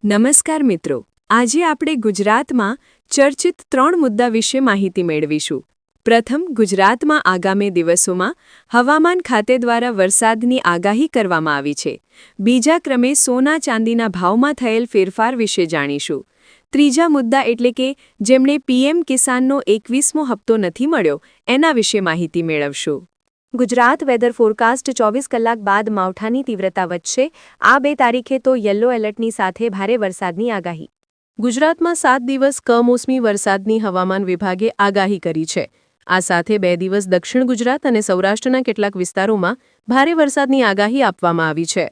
નમસ્કાર મિત્રો, આજે આપણે ગુજરાતમાં ચર્ચિત 3 મુદ્દા વિશે માહિતી મેળવીશું. પ્રથમ, ગુજરાતમાં આગામી દિવસોમાં હવામાન ખાતે દ્વારા વરસાદની આગાહી કરવામાં આવી છે. બીજા ક્રમે સોના ચાંદીના ભાવમાં થયેલ ફેરફાર વિશે જાણીશું. ત્રીજા મુદ્દા એટલે કે જેમણે પીએમ કિસાનનો 21મો હપ્તો નથી મળ્યો એના વિશે માહિતી મેળવશું. ગુજરાત વેધર ફોરકાસ્ટ 24 કલાક બાદ માવઠાની તીવ્રતા વધશે. આ 2 તારીખે તો યલો એલર્ટની સાથે ભારે વરસાદની આગાહી. ગુજરાતમાં 7 દિવસ કમોસમી વરસાદની હવામાન વિભાગે આગાહી કરી છે. આ સાથે 2 દિવસ દક્ષિણ ગુજરાત અને સૌરાષ્ટ્રના કેટલાક વિસ્તારોમાં ભારે વરસાદની આગાહી આપવામાં આવી છે.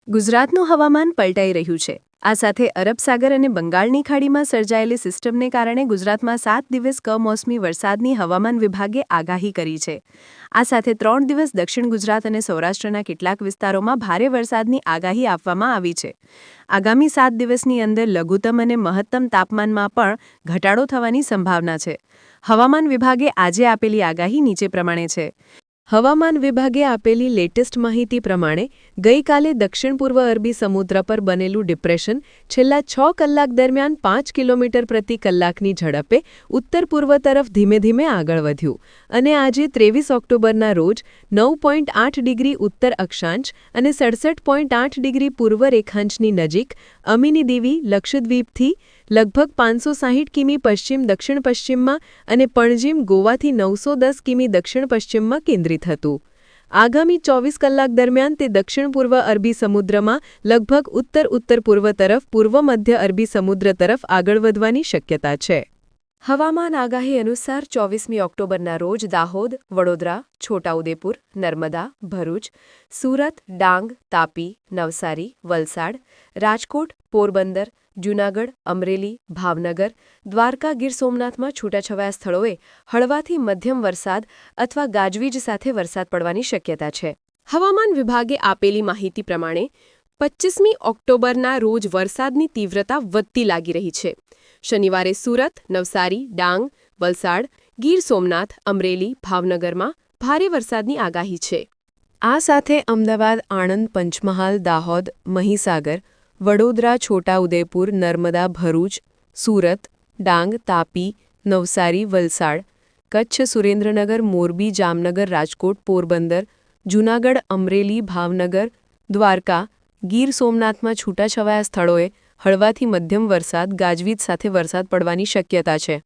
ગુજરાતનું હવામાન પલટાઈ રહ્યું છે. આ સાથે અરબ સાગર અને બંગાળની ખાડીમાં સર્જાયેલી સિસ્ટમને કારણે ગુજરાતમાં 7 દિવસ કમોસમી વરસાદની હવામાન વિભાગે આગાહી કરી છે. આ સાથે 3 દિવસ દક્ષિણ ગુજરાત અને સૌરાષ્ટ્રના કેટલાક વિસ્તારોમાં ભારે વરસાદની આગાહી આપવામાં આવી છે. આગામી 7 દિવસની અંદર લઘુત્તમ અને મહત્તમ તાપમાનમાં પણ ઘટાડો થવાની સંભાવના છે. હવામાન વિભાગે આજે આપેલી આગાહી નીચે પ્રમાણે છે. હવામાન વિભાગે આપેલી લેટેસ્ટ માહિતી પ્રમાણે ગઈકાલે દક્ષિણ પૂર્વ અરબી સમુદ્ર પર બનેલું ડિપ્રેશન છેલ્લા 6 કલાક દરમિયાન 5 કિલોમીટર પ્રતિ કલાકની ઝડપે ઉત્તર પૂર્વ તરફ ધીમે ધીમે આગળ વધ્યું અને આજે 23 ઓક્ટોબરના રોજ 9.8 ડિગ્રી ઉત્તર અક્ષાંશ અને 67.8 ડિગ્રી પૂર્વ રેખાંશની નજીક અમીની દીવી લક્ષદ્વીપથી લગભગ 560 કિમી પશ્ચિમ દક્ષિણ પશ્ચિમમાં અને પણજીમ ગોવાથી 910 કિમી દક્ષિણ પશ્ચિમમાં કેન્દ્રિત હતું. આગામી 24 કલાક દરમિયાન તે દક્ષિણ પૂર્વ અરબી સમુદ્રમાં લગભગ ઉત્તર ઉત્તર પૂર્વ તરફ પૂર્વ મધ્ય અરબી સમુદ્ર તરફ આગળ વધવાની શક્યતા છે. હવામાન આગાહી અનુસાર 24મી ઓક્ટોબરના રોજ દાહોદ, વડોદરા, છોટાઉદેપુર, નર્મદા, ભરૂચ, સુરત, ડાંગ, તાપી, નવસારી, વલસાડ, રાજકોટ, પોરબંદર, જૂનાગઢ, અમરેલી, ભાવનગર, દ્વારકા, ગીર સોમનાથમાં છૂટાછવાયા સ્થળોએ હળવાથી મધ્યમ વરસાદ અથવા ગાજવીજ સાથે વરસાદ પડવાની શક્યતા છે. હવામાન વિભાગે આપેલી માહિતી પ્રમાણે 25મી ઓક્ટોબરના રોજ વરસાદની તીવ્રતા વધતી લાગી રહી છે. શનિવારે સુરત, નવસારી, ડાંગ, વલસાડ, ગીર સોમનાથ, અમરેલી, ભાવનગરમાં ભારે વરસાદની આગાહી છે. આ સાથે અમદાવાદ, આણંદ, પંચમહાલ, દાહોદ, મહીસાગર, વડોદરા, છોટાઉદેપુર, નર્મદા, ભરૂચ, સુરત, ડાંગ, તાપી, નવસારી, વલસાડ, કચ્છ, સુરેન્દ્રનગર, મોરબી, જામનગર, રાજકોટ, પોરબંદર, જૂનાગઢ, અમરેલી, ભાવનગર, દ્વારકા, ગીર સોમનાથમાં છૂટાછવાયા સ્થળોએ હળવાથી મધ્યમ વરસાદ ગાજવીજ સાથે વરસાદ પડવાની શક્યતા છે.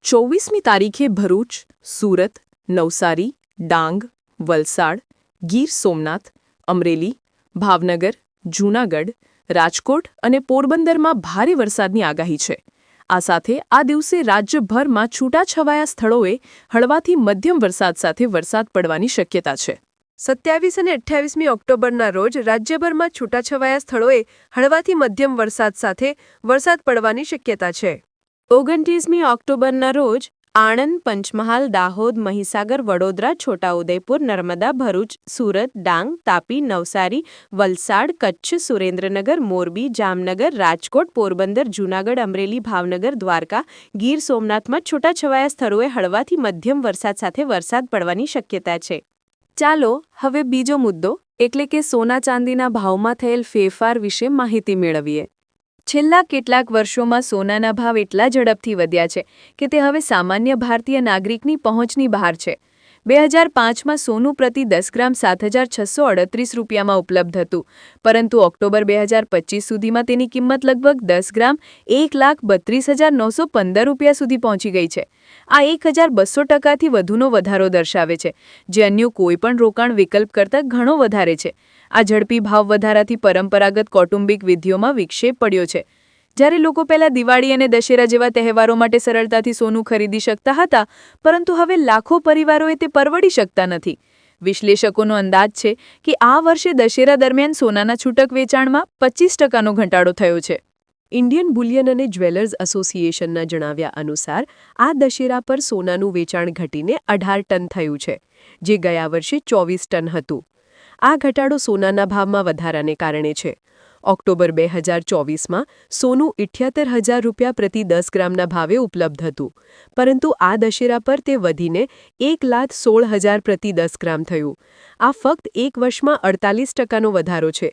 24મી તારીખે ભરૂચ, સુરત, નવસારી, ડાંગ, વલસાડ, ગીર સોમનાથ, અમરેલી, ભાવનગર, જૂનાગઢ, રાજકોટ અને પોરબંદરમાં ભારે વરસાદની આગાહી છે. આ સાથે આ દિવસે રાજ્યભરમાં છૂટાછવાયા સ્થળોએ હળવાથી મધ્યમ વરસાદ સાથે વરસાદ પડવાની શક્યતા છે. 27 અને 28મી ઓક્ટોબરના રોજ રાજ્યભરમાં છૂટાછવાયા સ્થળોએ હળવાથી મધ્યમ વરસાદ સાથે વરસાદ પડવાની શક્યતા છે. 29મી ઓક્ટોબરના રોજ આણંદ, પંચમહાલ, દાહોદ, મહીસાગર, વડોદરા, છોટાઉદેપુર, નર્મદા, ભરૂચ, સુરત, ડાંગ, તાપી, નવસારી, વલસાડ, કચ્છ, સુરેન્દ્રનગર, મોરબી, જામનગર, રાજકોટ, પોરબંદર, જૂનાગઢ, અમરેલી, ભાવનગર, દ્વારકા, ગીર સોમનાથમાં છૂટાછવાયા સ્થળોએ હળવાથી મધ્યમ વરસાદ સાથે વરસાદ પડવાની શક્યતા છે. ચાલો હવે બીજો મુદ્દો એટલે કે સોના ચાંદીના ભાવમાં થયેલ ફેરફાર વિશે માહિતી મેળવીએ. છેલ્લા કેટલાક વર્ષોમાં સોનાના ભાવ એટલા ઝડપથી વધ્યા છે કે તે હવે સામાન્ય ભારતીય નાગરિકની પહોંચની બહાર છે. 2005માં સોનું પ્રતિ 10 ગ્રામ 7,638 રૂપિયામાં ઉપલબ્ધ હતું, પરંતુ ઓક્ટોબર 2025 સુધીમાં તેની કિંમત લગભગ 10 ગ્રામ 1,32,915 રૂપિયા સુધી પહોંચી ગઈ છે. આ 1,200% વધુનો વધારો દર્શાવે છે, જે અન્ય કોઈપણ રોકાણ વિકલ્પ કરતાં ઘણો વધારે છે. આ ઝડપી ભાવ વધારાથી પરંપરાગત કૌટુંબિક વિધિઓમાં વિક્ષેપ પડ્યો છે. જ્યારે લોકો પહેલા દિવાળી અને દશેરા જેવા તહેવારો માટે સરળતાથી સોનું ખરીદી શકતા હતા, પરંતુ હવે લાખો પરિવારોએ તે પરવડી શકતા નથી. વિશ્લેષકોનો અંદાજ છે કે આ વર્ષે દશેરા દરમિયાન સોનાના છૂટક વેચાણમાં 25%નો ઘટાડો થયો છે. ઇન્ડિયન બુલિયન અને જ્વેલર્સ એસોસિએશનના જણાવ્યા અનુસાર આ દશેરા પર સોનાનું વેચાણ ઘટીને 18 ટન થયું છે, જે ગયા વર્ષે 24 ટન હતું. આ ઘટાડો સોનાના ભાવમાં વધારાને કારણે છે. ઓક્ટોબર 2024માં સોનું 78,000 રૂપિયા પ્રતિ 10 ગ્રામના ભાવે ઉપલબ્ધ હતું, પરંતુ આ દશેરા પર તે વધીને 1,16,000 પ્રતિ 10 ગ્રામ થયું. આ ફક્ત એક વર્ષમાં 48%નો વધારો છે.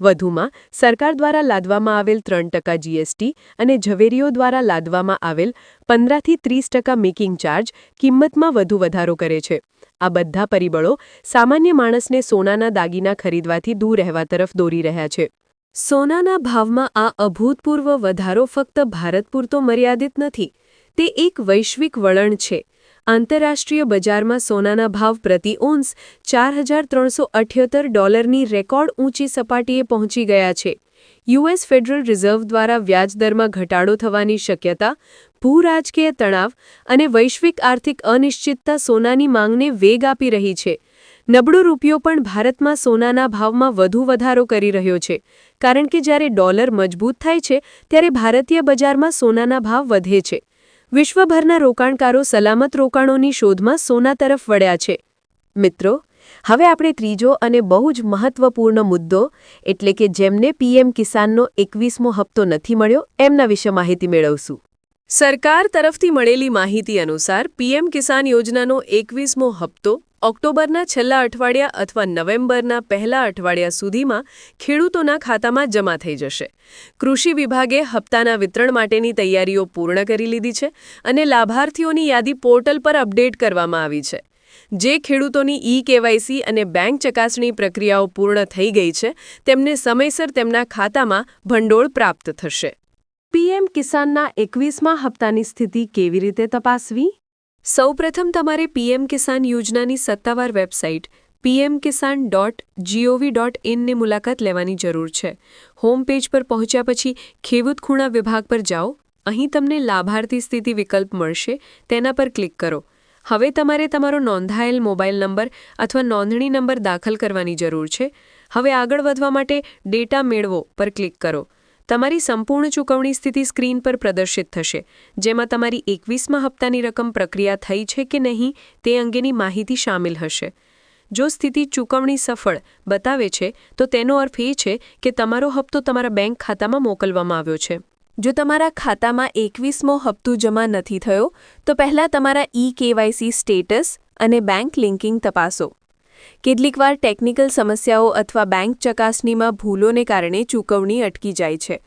વધુમાં સરકાર દ્વારા લાદવામાં આવેલ 3% જીએસટી અને ઝવેરીઓ દ્વારા લાદવામાં આવેલ 15થી 30% મેકિંગ ચાર્જ કિંમતમાં વધુ વધારો કરે છે. આ બધા પરિબળો સામાન્ય માણસને સોનાના દાગીના ખરીદવાથી દૂર રહેવા તરફ દોરી રહ્યા છે. સોનાના ભાવમાં આ અભૂતપૂર્વ વધારો ફક્ત ભારત પૂરતો મર્યાદિત નથી. તે એક વૈશ્વિક વલણ છે. આંતરરાષ્ટ્રીય બજારમાં સોનાના ભાવ પ્રતિ ઓન્સ $4,378ની રેકોર્ડ ઊંચી સપાટીએ પહોંચી ગયા છે. યુએસ ફેડરલ રિઝર્વ દ્વારા વ્યાજદરમાં ઘટાડો થવાની શક્યતા, ભૂરાજકીય તણાવ અને વૈશ્વિક આર્થિક અનિશ્ચિતતા સોનાની માંગને વેગ આપી રહી છે. નબળો રૂપિયો પણ ભારતમાં સોનાના ભાવમાં વધુ વધારો કરી રહ્યો છે, કારણ કે જ્યારે ડોલર મજબૂત થાય છે ત્યારે ભારતીય બજારમાં સોનાના ભાવ વધે છે. વિશ્વભરના રોકાણકારો સલામત રોકાણોની શોધમાં સોના તરફ વળ્યા છે. મિત્રો, હવે આપણે ત્રીજો અને બહુ જ મહત્વપૂર્ણ મુદ્દો એટલે કે જેમને પીએમ કિસાનનો 21મો હપ્તો નથી મળ્યો એમના વિશે માહિતી મેળવશું. સરકાર તરફથી મળેલી માહિતી અનુસાર પીએમ કિસાન યોજનાનો 21મો હપ્તો ઓક્ટોબરના છેલ્લા અઠવાડિયા અથવા નવેમ્બરના પહેલા અઠવાડિયા સુધીમાં ખેડૂતોના ખાતામાં જમા થઈ જશે. કૃષિ વિભાગે હપ્તાના વિતરણ માટેની તૈયારીઓ પૂર્ણ કરી લીધી છે અને લાભાર્થીઓની યાદી પોર્ટલ પર અપડેટ કરવામાં આવી છે. જે ખેડૂતોની ઈ-કેવાયસી અને બેંક ચકાસણી પ્રક્રિયાઓ પૂર્ણ થઈ ગઈ છે તેમને સમયસર તેમના ખાતામાં ભંડોળ પ્રાપ્ત થશે. પીએમ કિસાનના 21મા હપ્તાની સ્થિતિ કેવી રીતે તપાસવી? સૌપ્રથમ તમારે પીએમ કિસાન યોજનાની સત્તાવાર વેબસાઇટ pmkisan.gov.in ની મુલાકાત લેવાની જરૂર છે. હોમ પેજ પર પહોંચ્યા પછી ખેડૂત ખૂણા વિભાગ પર જાઓ. અહીં તમને લાભાર્થી સ્થિતિ વિકલ્પ મળશે, તેના પર ક્લિક કરો. હવે તમારે તમારો નોંધાયેલ મોબાઈલ નંબર અથવા નોંધણી નંબર દાખલ કરવાની જરૂર છે. હવે આગળ વધવા માટે ડેટા મેળવો પર ક્લિક કરો. તમારી સંપૂર્ણ ચૂકવણી સ્થિતિ સ્ક્રીન પર પ્રદર્શિત થશે, જેમાં તમારી 21મા હપ્તાની રકમ પ્રક્રિયા થઈ છે કે નહીં તે અંગેની માહિતી શામેલ હશે. જો સ્થિતિ ચૂકવણી સફળ બતાવે છે તો તેનો અર્થ એ છે કે તમારો હપ્તો તમારા બેંક ખાતામાં મોકલવામાં આવ્યો છે. જો તમારા ખાતામાં 21મો હપ્તો જમા નથી થયો તો પહેલાં તમારા ઈ-કેવાયસી સ્ટેટસ અને બેંક લિંકિંગ તપાસો. કેટલીકવાર ટેકનિકલ સમસ્યાઓ અથવા બેંક ચકાસણીમાં ભૂલોને કારણે ચૂકવણી અટકી જાય છે.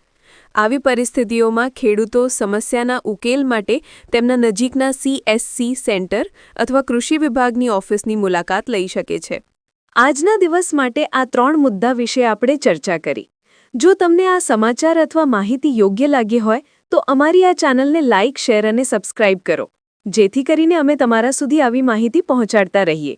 આવી પરિસ્થિતિઓમાં ખેડૂતો સમસ્યાના ઉકેલ માટે તેમના નજીકના CSC સેન્ટર અથવા કૃષિ વિભાગની ઓફિસની મુલાકાત લઈ શકે છે. આજના દિવસ માટે આ 3 મુદ્દા વિશે આપણે ચર્ચા કરી. જો તમને આ સમાચાર અથવા માહિતી યોગ્ય લાગી હોય તો અમારી આ ચેનલને લાઇક, શેર અને સબસ્ક્રાઇબ કરો, જેથી કરીને અમે તમારા સુધી આવી માહિતી પહોંચાડતા રહીએ.